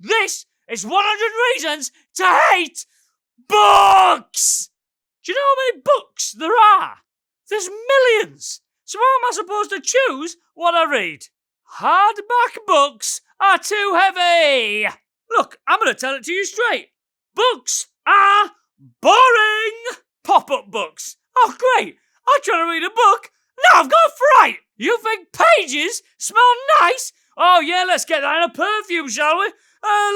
This is 100 reasons to hate books! Do you know how many books there are? There's millions. So how am I supposed to choose what I read? Hardback books are too heavy. Look, I'm going to tell it to you straight. Books are boring. Pop-up books. Oh, great. I'm trying to read a book. Now I've got fright. You think pages smell nice? Oh, yeah, let's get that in a perfume, shall we?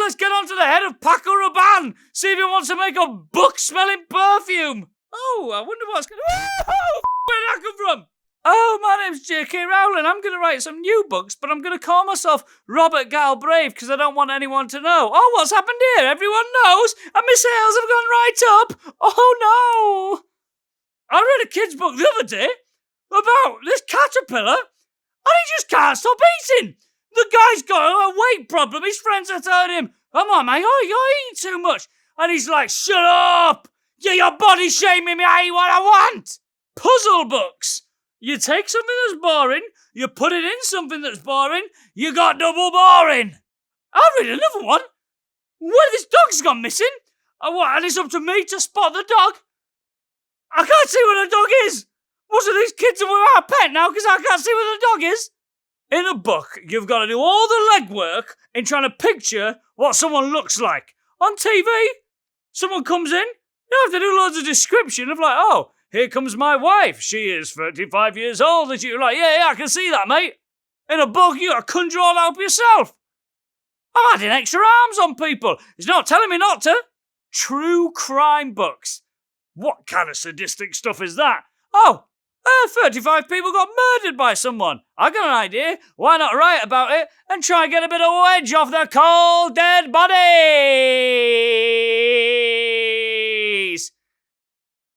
Let's get on to the head of Paco Rabanne. See if he wants to make a book-smelling perfume. Oh, I wonder what's going to... Oh, where did that come from? Oh, my name's J.K. Rowling. I'm going to write some new books, but I'm going to call myself Robert Galbraith because I don't want anyone to know. Oh, what's happened here? Everyone knows, and my sales have gone right up. Oh, no. I read a kid's book the other day about this caterpillar, and he just can't stop eating. The guy's got a weight problem. His friends are telling him, come on, mate, oh, you're eating too much. And he's like, shut up. You're body shaming me. I eat what I want. Puzzle books. You take something that's boring, you put it in something that's boring, you got double boring. I'll read another one. Where this dog's gone missing? And it's up to me to spot the dog. I can't see where the dog is. Most of these kids are without a pet now because I can't see where the dog is. In a book, you've got to do all the legwork in trying to picture what someone looks like. On TV, someone comes in, you have to do loads of description of like, oh, here comes my wife. She is 35 years old. And you're like, yeah, I can see that, mate. In a book, you got to conjure all out yourself. I'm adding extra arms on people. He's not telling me not to. True crime books. What kind of sadistic stuff is that? Oh, 35 people got murdered by someone. I got an idea. Why not write about it and try and get a bit of wedge off their cold, dead bodies?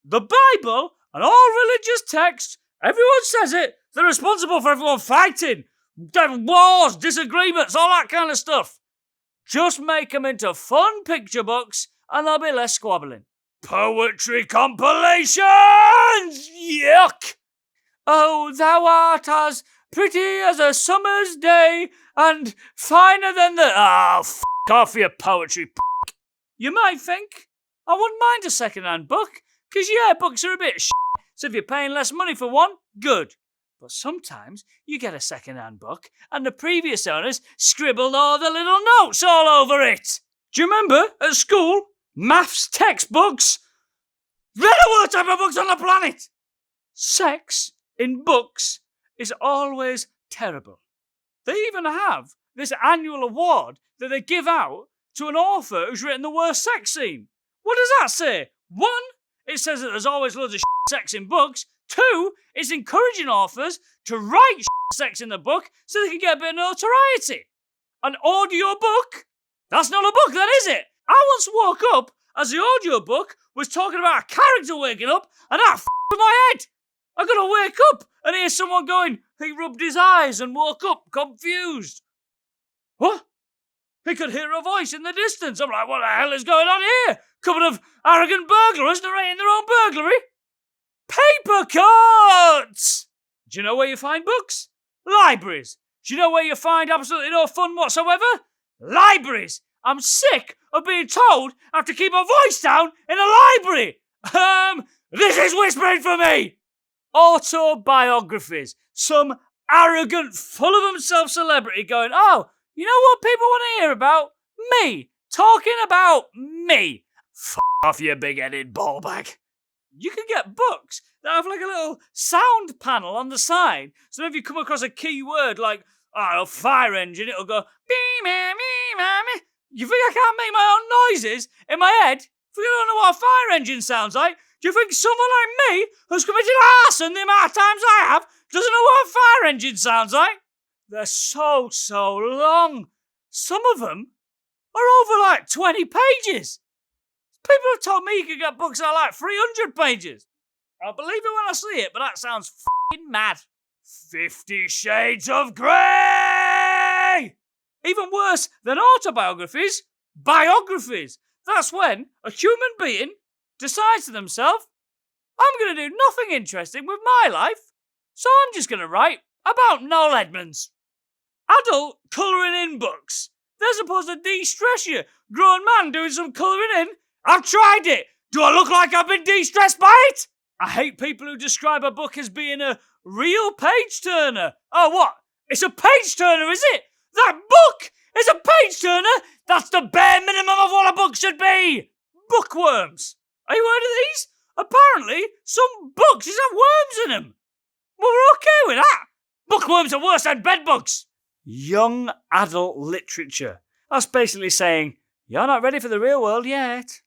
The Bible and all religious texts, everyone says it. They're responsible for everyone fighting. Wars, disagreements, all that kind of stuff. Just make them into fun picture books and there'll be less squabbling. Poetry compilations! Yuck! Oh, thou art as pretty as a summer's day and finer than the... f*** off your poetry, p***. You might think, I wouldn't mind a second-hand book, because, yeah, books are a bit shit, so if you're paying less money for one, good. But sometimes you get a second-hand book and the previous owners scribbled all the little notes all over it. Do you remember, at school, maths textbooks? They're the worst type of books on the planet! Sex in books is always terrible. They even have this annual award that they give out to an author who's written the worst sex scene. What does that say? 1, it says that there's always loads of sex in books. 2, it's encouraging authors to write sex in the book so they can get a bit of notoriety. An audio book? That's not a book then, is it? I once woke up as the audio book was talking about a character waking up and that f***ed my head. I gotta wake up and hear someone going, he rubbed his eyes and woke up confused. What? He could hear a voice in the distance. I'm like, what the hell is going on here? Couple of arrogant burglars narrating their own burglary. Paper cuts! Do you know where you find books? Libraries. Do you know where you find absolutely no fun whatsoever? Libraries. I'm sick of being told I have to keep my voice down in a library. This is whispering for me. Autobiographies. Some arrogant, full of himself celebrity going, oh, you know what people want to hear about? Me. Talking about me. F*** off, you big-headed ballbag. You can get books that have like a little sound panel on the side. So if you come across a key word like, fire engine, it'll go, bee-ma-me-ma-me. You think I can't make my own noises in my head? If you don't know what a fire engine sounds like, do you think someone like me, who's committed arson the amount of times I have, doesn't know what a fire engine sounds like? They're so long. Some of them are over like 20 pages. People have told me you can get books that are like 300 pages. I'll believe it when I see it, but that sounds f***ing mad. 50 Shades of Grey! Even worse than autobiographies, biographies. That's when a human being decides to themselves, I'm going to do nothing interesting with my life, so I'm just going to write about Noel Edmonds. Adult colouring in books. They're supposed to de-stress you. Grown man doing some colouring in. I've tried it. Do I look like I've been de-stressed by it? I hate people who describe a book as being a real page-turner. Oh, what? It's a page-turner, is it? That book is a page-turner? That's the bare minimum of what a book should be. Bookworms. Are you heard of these? Apparently, some books just have worms in them. Well, we're okay with that. Bookworms are worse than bedbugs. Young adult literature. That's basically saying, you're not ready for the real world yet.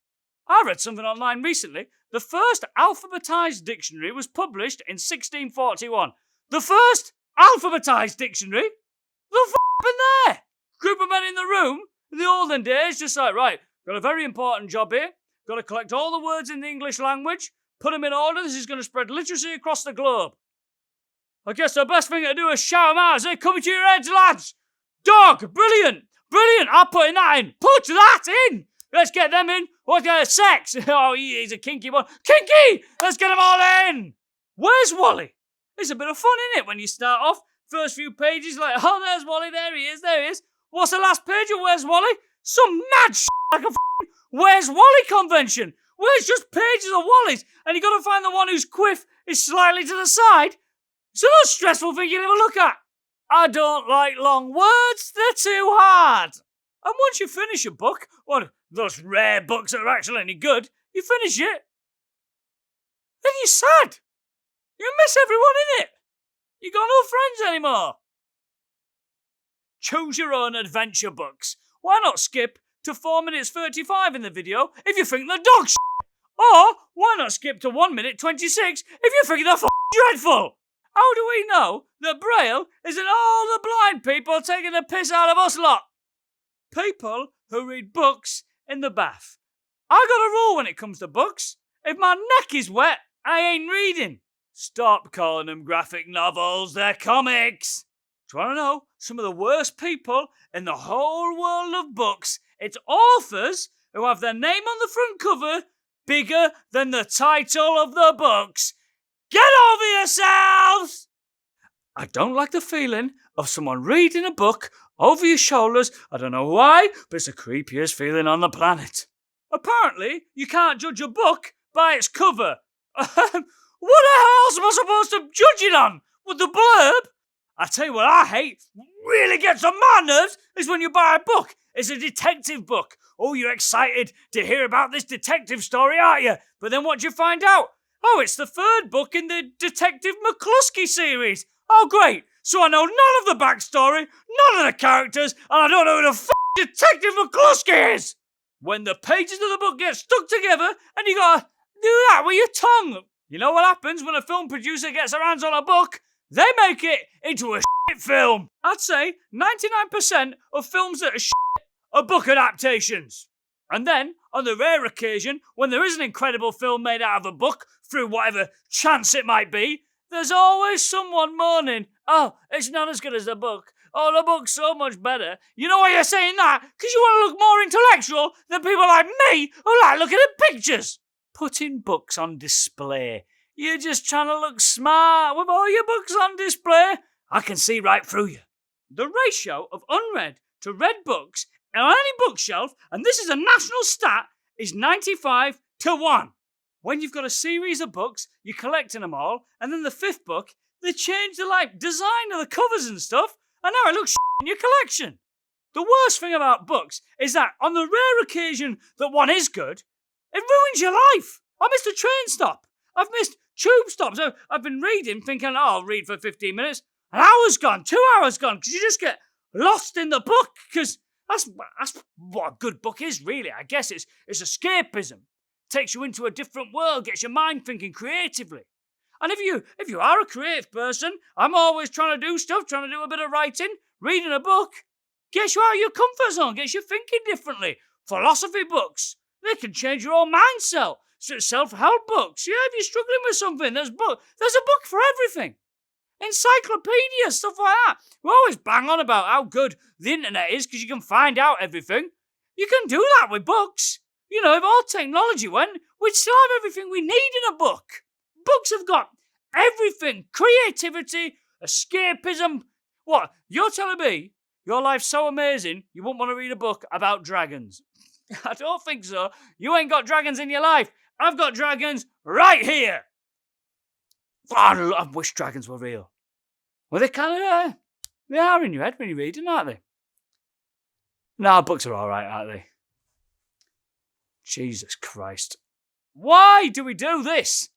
I read something online recently. The first alphabetized dictionary was published in 1641. The first alphabetized dictionary? The f*** happened there? Group of men in the room, in the olden days, just like, right, got a very important job here. Got to collect all the words in the English language, put them in order. This is going to spread literacy across the globe. I guess the best thing to do is shout them out as they come to your heads, lads. Dog, brilliant, brilliant. I'm putting that in. Put that in. Let's get them in. What's going to sex? Oh, he's a kinky one. Kinky! Let's get them all in. Where's Wally? It's a bit of fun, isn't it, when you start off? First few pages, like, oh, there's Wally, there he is, there he is. What's the last page of Where's Wally? Some mad shit like a Where's Wally convention, where it's just pages of Wallies, and you got to find the one whose quiff is slightly to the side. It's the most stressful thing you ever look at. I don't like long words, they're too hard. And once you finish a book, one of those rare books that are actually any good, you finish it, then you're sad. You miss everyone in it. You got no friends anymore. Choose your own adventure books. Why not skip to 4 minutes 35 in the video if you think the dog's shit? Or why not skip to 1 minute 26 if you think they're dreadful? How do we know that Braille isn't all the blind people taking the piss out of us lot? People who read books in the bath. I got a rule when it comes to books. If my neck is wet, I ain't reading. Stop calling them graphic novels, they're comics. Do you want to know some of the worst people in the whole world of books? It's authors who have their name on the front cover bigger than the title of the books. Get over yourselves! I don't like the feeling of someone reading a book over your shoulders. I don't know why, but it's the creepiest feeling on the planet. Apparently, you can't judge a book by its cover. What the hell else am I supposed to judge it on? With the blurb? I tell you what I hate, really gets on my nerves, is when you buy a book. It's a detective book. Oh, you're excited to hear about this detective story, aren't you? But then what do you find out? Oh, it's the third book in the Detective McCluskey series. Oh, great. So I know none of the backstory, none of the characters, and I don't know who the Detective McCluskey is. When the pages of the book get stuck together and you gotta do that with your tongue. You know what happens when a film producer gets their hands on a book? They make it into a shit film. I'd say 99% of films that are shit are book adaptations. And then, on the rare occasion, when there is an incredible film made out of a book, through whatever chance it might be, there's always someone moaning, oh, it's not as good as the book. Oh, the book's so much better. You know why you're saying that? Because you want to look more intellectual than people like me who like looking at pictures. Putting books on display. You're just trying to look smart with all your books on display. I can see right through you. The ratio of unread to read books on any bookshelf, and this is a national stat, is 95 to 1. When you've got a series of books, you're collecting them all, and then the fifth book, they change the design of the covers and stuff, and now it looks shit in your collection. The worst thing about books is that on the rare occasion that one is good, it ruins your life. I missed a train stop. I've missed tube stops. I've been reading, thinking, oh, I'll read for 15 minutes. An hour's gone, 2 hours gone, because you just get lost in the book, because that's what a good book is, really. I guess it's escapism. Takes you into a different world, gets your mind thinking creatively. And if you are a creative person, I'm always trying to do stuff, trying to do a bit of writing, reading a book, gets you out of your comfort zone, gets you thinking differently. Philosophy books, they can change your whole mindset. Self-help books, yeah, if you're struggling with something, there's a book for everything. Encyclopedia, stuff like that. We always bang on about how good the internet is because you can find out everything. You can do that with books. You know, if all technology went, we'd still have everything we need in a book. Books have got everything. Creativity, escapism. What, you're telling me Your life's so amazing, you wouldn't want to read a book about dragons. I don't think so. You ain't got dragons in your life. I've got dragons right here. Oh, I wish dragons were real. Well, they kind of, they are in your head when you read them, aren't they? No, books are all right, aren't they? Jesus Christ. Why do we do this?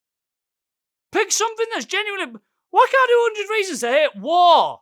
Pick something that's genuinely... Why can't I do 100 Reasons to Hate War?